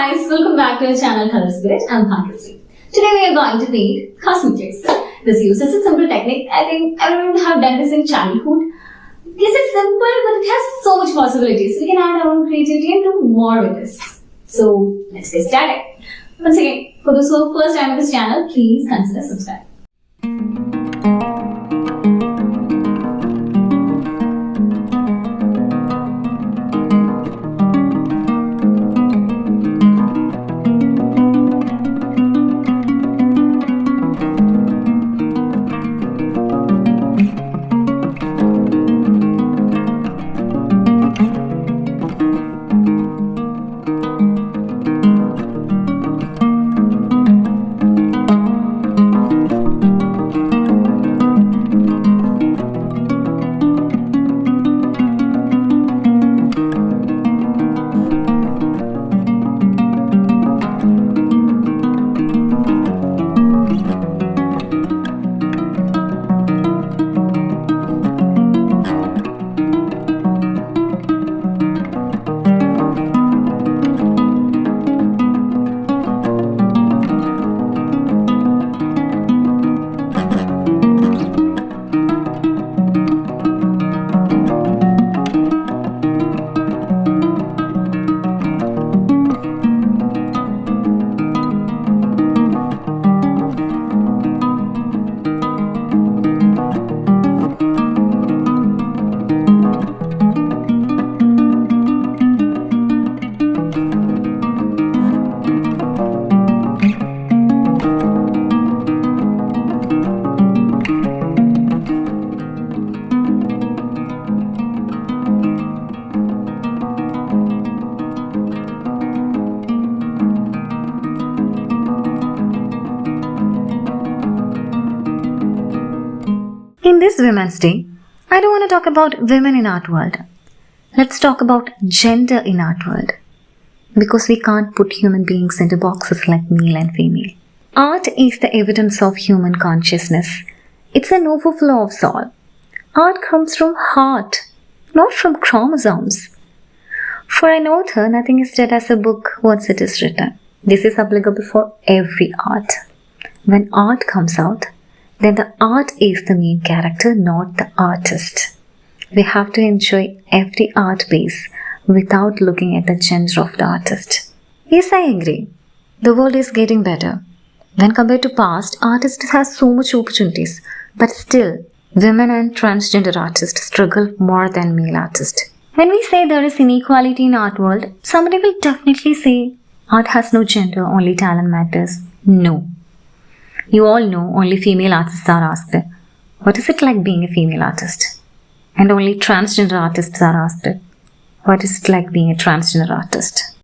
guys, welcome back to the channel Color Spirit. I'm Bhagyasree. Today we are going to paint cosmetics. This uses a simple technique. I think everyone would have done this in childhood. Yes, it's simple, but it has so much possibilities. We can add our own creativity and do more with this. So let's get started. Once again, for those who are first time on this channel, please consider subscribing. In this Women's Day, I don't want to talk about women in art world. Let's talk about gender in art world. Because we can't put human beings into boxes like male and female. Art is the evidence of human consciousness. It's an overflow of soul. Art comes from heart, not from chromosomes. For an author, nothing is dead as a book once it is written. This is applicable for every art. When art comes out, then the art is the main character, not the artist. We have to enjoy every art piece without looking at the gender of the artist. Yes, I agree. The world is getting better. When compared to past, artists have so much opportunities. But still, women and transgender artists struggle more than male artists. When we say there is inequality in art world, somebody will definitely say art has no gender, only talent matters. No. You all know only female artists are asked, what is it like being a female artist? And only transgender artists are asked, what is it like being a transgender artist?